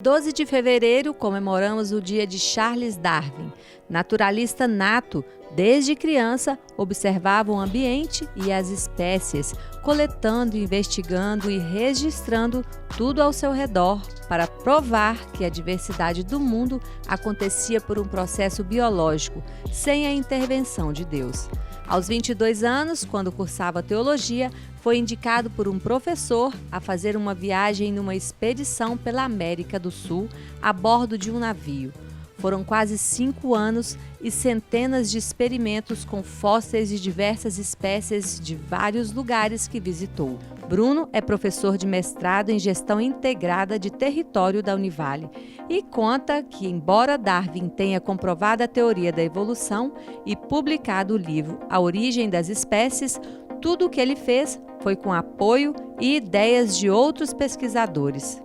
12 de fevereiro comemoramos o dia de Charles Darwin. Naturalista nato, desde criança observava o ambiente e as espécies, coletando, investigando e registrando tudo ao seu redor para provar que a diversidade do mundo acontecia por um processo biológico, sem a intervenção de Deus. Aos 22 anos, quando cursava teologia, foi indicado por um professor a fazer uma viagem numa expedição pela América do Sul a bordo de um navio. Foram quase 5 anos e centenas de experimentos com fósseis de diversas espécies de vários lugares que visitou. Bruno é professor de mestrado em Gestão Integrada de Território da Univale e conta que, embora Darwin tenha comprovado a teoria da evolução e publicado o livro A Origem das Espécies, tudo o que ele fez foi com apoio e ideias de outros pesquisadores.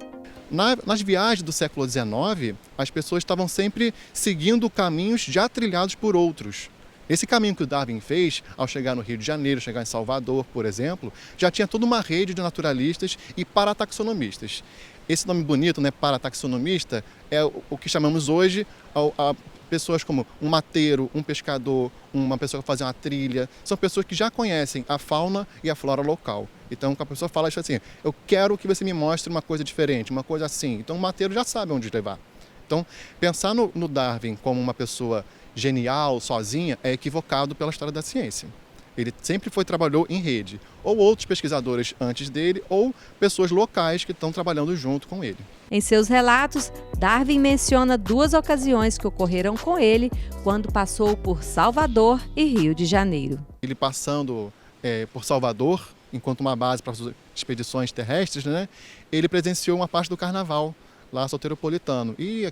Nas viagens do século XIX, as pessoas estavam sempre seguindo caminhos já trilhados por outros. Esse caminho que o Darwin fez, ao chegar no Rio de Janeiro, chegar em Salvador, por exemplo, já tinha toda uma rede de naturalistas e parataxonomistas. Esse nome bonito, né, parataxonomista, é o que chamamos hoje a pessoas como um mateiro, um pescador, uma pessoa que faz uma trilha. São pessoas que já conhecem a fauna e a flora local. Então, a pessoa fala assim, eu quero que você me mostre uma coisa diferente, uma coisa assim. Então, o mateiro já sabe onde levar. Então, pensar no Darwin como uma pessoa genial, sozinha, é equivocado pela história da ciência. Ele sempre trabalhou em rede, ou outros pesquisadores antes dele, ou pessoas locais que estão trabalhando junto com ele. Em seus relatos, Darwin menciona 2 ocasiões que ocorreram com ele quando passou por Salvador e Rio de Janeiro. Ele passando por Salvador, enquanto uma base para as expedições terrestres, né, ele presenciou uma parte do carnaval lá soteropolitano. E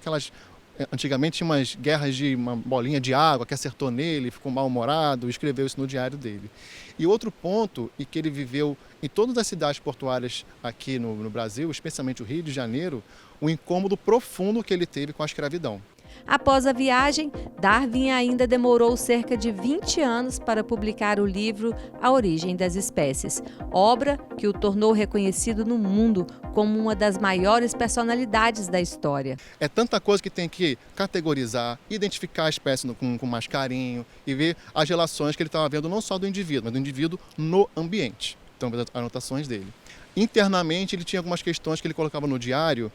antigamente tinha umas guerras de uma bolinha de água que acertou nele, ficou mal-humorado, escreveu isso no diário dele. E outro ponto, e que ele viveu em todas as cidades portuárias aqui no Brasil, especialmente o Rio de Janeiro, o incômodo profundo que ele teve com a escravidão. Após a viagem, Darwin ainda demorou cerca de 20 anos para publicar o livro A Origem das Espécies, obra que o tornou reconhecido no mundo como uma das maiores personalidades da história. É tanta coisa que tem que categorizar, identificar a espécie com mais carinho e ver as relações que ele estava vendo não só do indivíduo, mas do indivíduo no ambiente. Então, as anotações dele. Internamente, ele tinha algumas questões que ele colocava no diário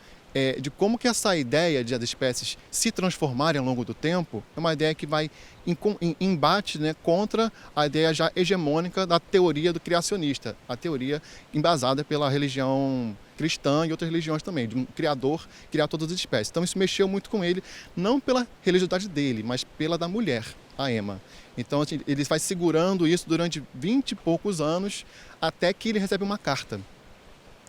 de como que essa ideia de as espécies se transformarem ao longo do tempo é uma ideia que vai em embate, né, contra a ideia já hegemônica da teoria do criacionista, a teoria embasada pela religião cristã e outras religiões também, de um criador criar todas as espécies. Então isso mexeu muito com ele, não pela religiosidade dele, mas pela da mulher, a Emma. Então assim, ele vai segurando isso durante 20 e poucos anos, até que ele recebe uma carta.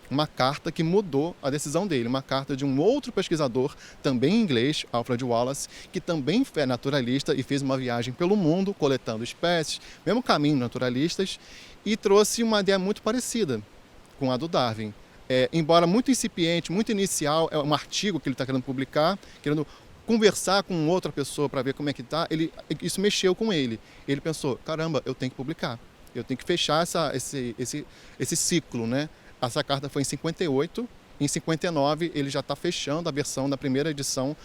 Uma carta que mudou a decisão dele, uma carta de um outro pesquisador, também inglês, Alfred Wallace, que também é naturalista e fez uma viagem pelo mundo, coletando espécies, mesmo caminho naturalistas, e trouxe uma ideia muito parecida com a do Darwin. Embora muito incipiente, muito inicial, é um artigo que ele está querendo publicar, querendo conversar com outra pessoa para ver como é que está, isso mexeu com ele. Ele pensou, caramba, eu tenho que publicar, eu tenho que fechar esse ciclo, né? Essa carta foi em 58, em 59 ele já está fechando a versão da primeira edição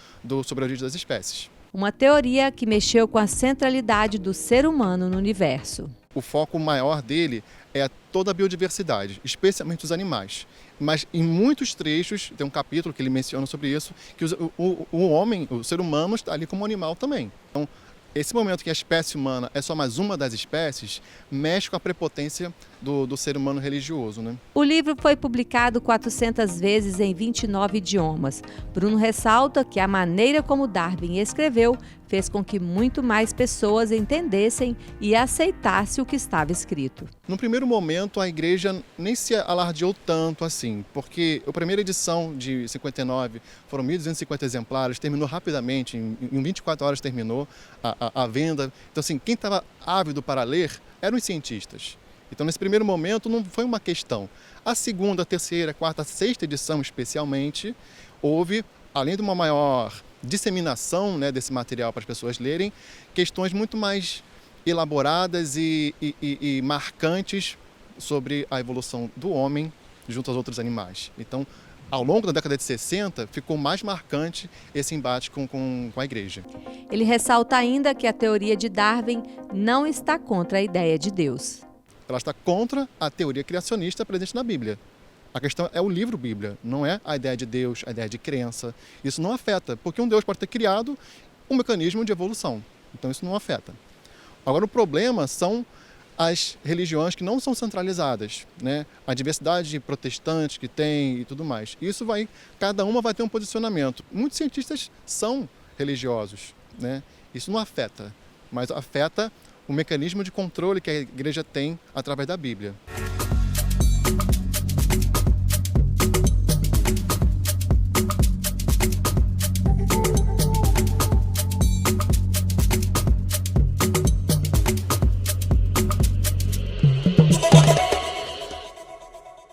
Sobre a Origem das Espécies. Uma teoria que mexeu com a centralidade do ser humano no universo. O foco maior dele é toda a biodiversidade, especialmente os animais. Mas em muitos trechos, tem um capítulo que ele menciona sobre isso, que o homem, o ser humano, está ali como animal também. Então, esse momento que a espécie humana é só mais uma das espécies, mexe com a prepotência do ser humano religioso, né? O livro foi publicado 400 vezes em 29 idiomas. Bruno ressalta que a maneira como Darwin escreveu fez com que muito mais pessoas entendessem e aceitassem o que estava escrito. No primeiro momento, a igreja nem se alardeou tanto assim, porque a primeira edição de 59 foram 1.250 exemplares, terminou rapidamente, em 24 horas terminou a venda. Então, assim, quem estava ávido para ler eram os cientistas. Então, nesse primeiro momento, não foi uma questão. A segunda, terceira, quarta, sexta edição, especialmente, houve, além de uma maior disseminação, né, desse material para as pessoas lerem, questões muito mais elaboradas e marcantes sobre a evolução do homem junto aos outros animais. Então, Ao longo da década de 60, ficou mais marcante esse embate com a igreja. Ele ressalta ainda que a teoria de Darwin não está contra a ideia de Deus. Ela está contra a teoria criacionista presente na Bíblia. A questão é o livro Bíblia, não é a ideia de Deus, a ideia de crença. Isso não afeta, porque um Deus pode ter criado um mecanismo de evolução. Então isso não afeta. Agora o problema são as religiões que não são centralizadas, né? A diversidade protestante que tem e tudo mais. Isso cada uma vai ter um posicionamento. Muitos cientistas são religiosos, né? Isso não afeta, mas afeta o mecanismo de controle que a igreja tem através da Bíblia.